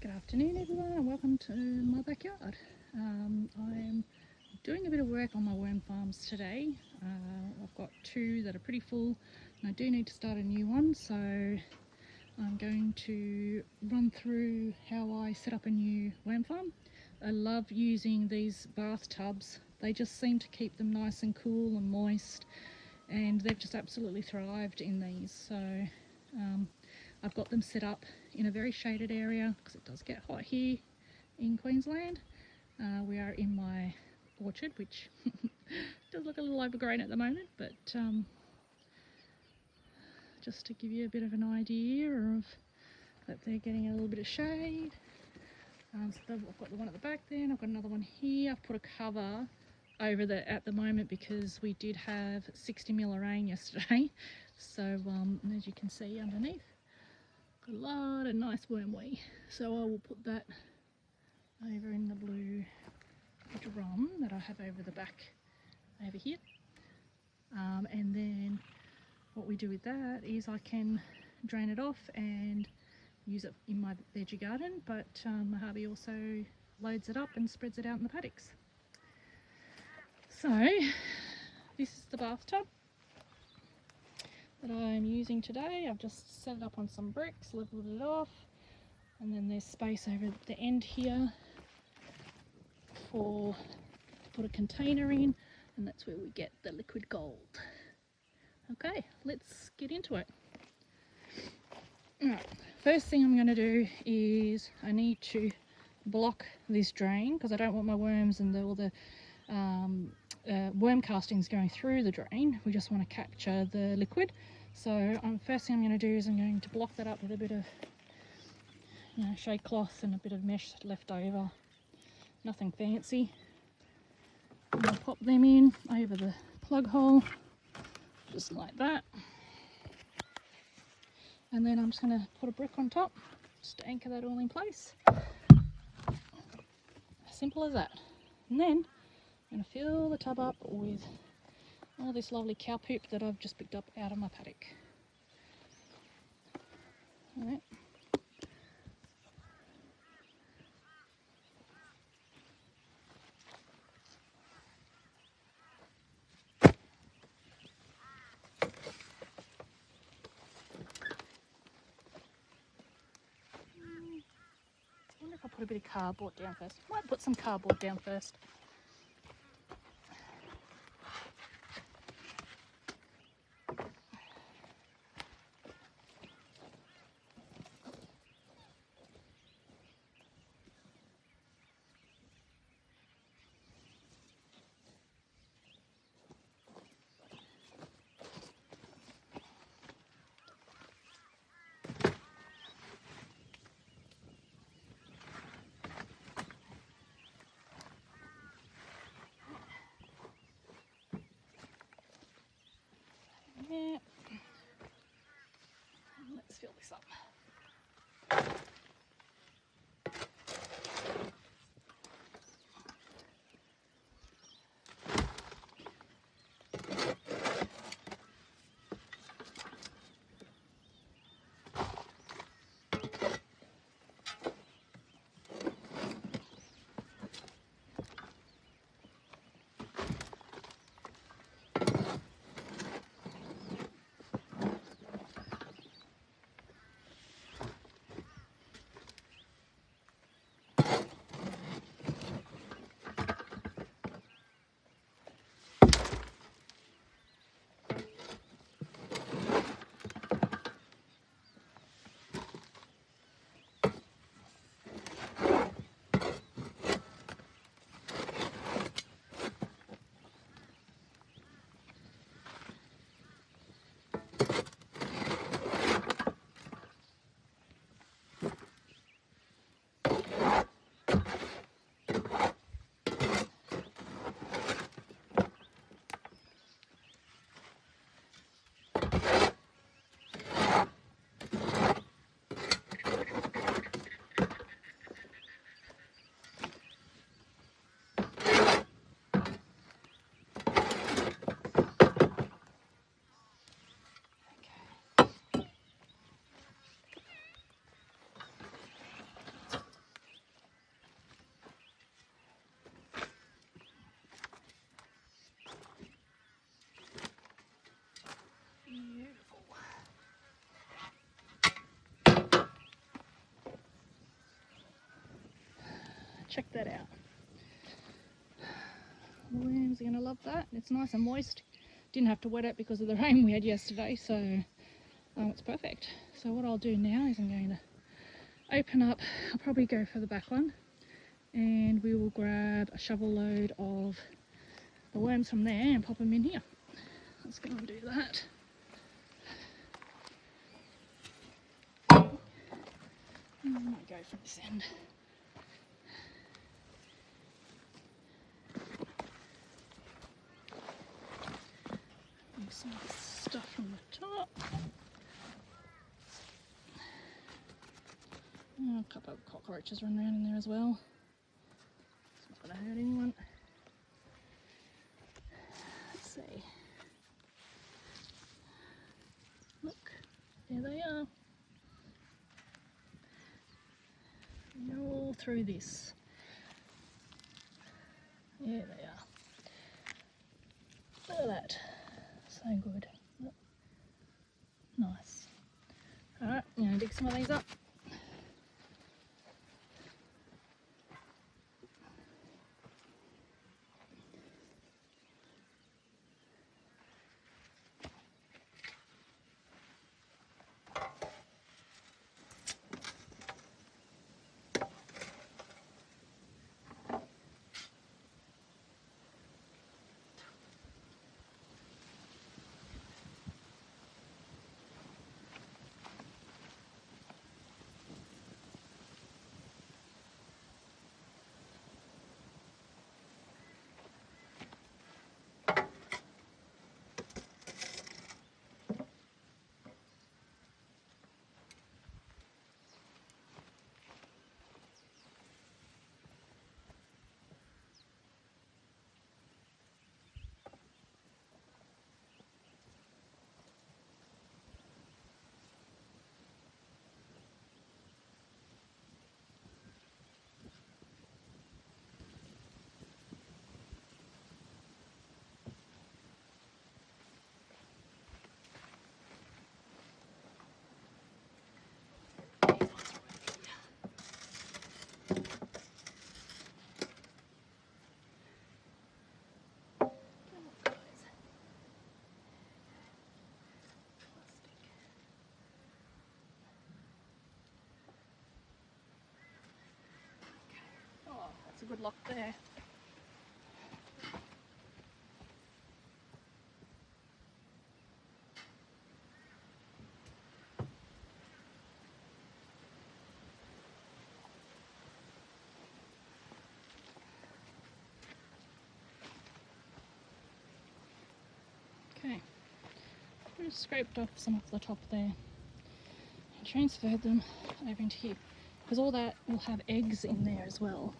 Good afternoon everyone and welcome to my backyard. I'm doing a bit of work on my worm farms today. I've got two that are pretty full and I do need to start a new one, so I'm going to run through how I set up a new worm farm. I love using these bathtubs. They just seem to keep them nice and cool and moist, and they've just absolutely thrived in these. So I've got them set up in a very shaded area because it does get hot here in Queensland. We are in my orchard, which does look a little overgrown at the moment, but just to give you a bit of an idea of that they're getting a little bit of shade. So I've got the one at the back there and I've got another one here. I've put a cover over that at the moment because we did have 60 mil of rain yesterday. So as you can see underneath, got a lot of nice wormweed. So I will put that over in the blue drum that I have over the back over here. And then what we do with that is I can drain it off and use it in my veggie garden, but my hubby also loads it up and spreads it out in the paddocks. So this is the bathtub that I'm using today. I've just set it up on some bricks, leveled it off, and then there's space over at the end here to put a container in, and that's where we get the liquid gold. Okay, let's get into it. Alright, first thing I'm going to do is I need to block this drain because I don't want my worms and all the worm castings going through the drain. We just want to capture the liquid. So first thing I'm going to do is I'm going to block that up with a bit of shade cloth and a bit of mesh left over. Nothing fancy. And I'll pop them in over the plug hole, just like that. And then I'm just going to put a brick on top, just to anchor that all in place. Simple as that. And then I'm going to fill the tub up with all this lovely cow poop that I've just picked up out of my paddock. All right. I wonder if I'll put a bit of cardboard down first. Might put some cardboard down first. Yeah. Let's fill this up. Check that out. The worms are going to love that. It's nice and moist. Didn't have to wet it because of the rain we had yesterday, so it's perfect. So what I'll do now is I'm going to open up, I'll probably go for the back one, and we will grab a shovel load of the worms from there and pop them in here. Let's go and do that. I might go from this end. Move some of this stuff from the top. Oh, a couple of cockroaches run around in there as well. It's not going to hurt anyone. Let's see. Look, there they are. They're all through this. There they are. Look at that. So good. Nice. Alright, I'm going to dig some of these up. That's a good lock there. Okay, I just scraped off some of the top there and transferred them over into here, because all that will have eggs in there as well.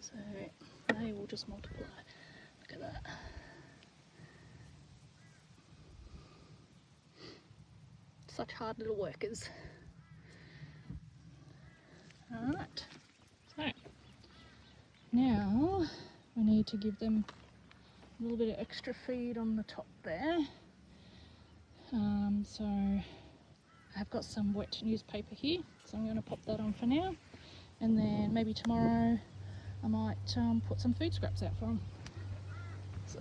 So they will just multiply. Look at that. Such hard little workers. Alright, so now we need to give them a little bit of extra feed on the top there. So I've got some wet newspaper here, so I'm going to pop that on for now, and then maybe tomorrow I might put some food scraps out for them. So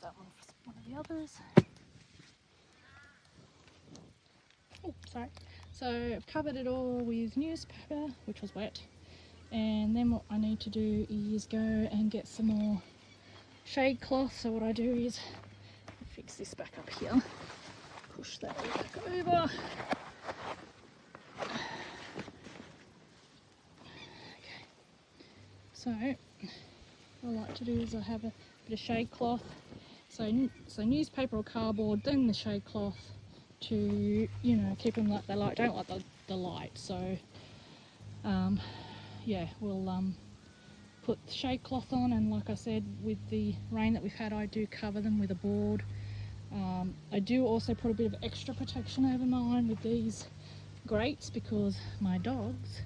that one for one of the others. Oh, sorry. So I've covered it all with newspaper, which was wet, and then what I need to do is go and get some more shade cloth. So what I do is fix this back up here, push that back over. Okay. So what I like to do is I have a bit of shade cloth, so newspaper or cardboard, then the shade cloth to, you know, keep them like they like, don't like the light. So yeah, we'll put the shade cloth on, and like I said, with the rain that we've had, I do cover them with a board. I do also put a bit of extra protection over mine with these grates, because my dogs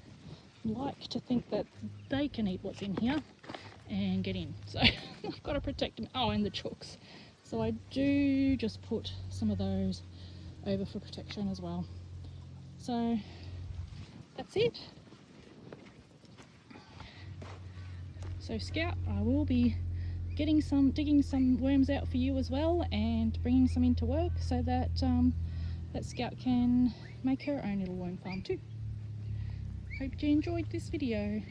like to think that they can eat what's in here and get in, so I've got to protect them. Oh, and the chooks, so I do just put some of those over for protection as well. So that's it. So Scout, I will be digging some worms out for you as well, and bringing some into work so that that Scout can make her own little worm farm too. Hope you enjoyed this video.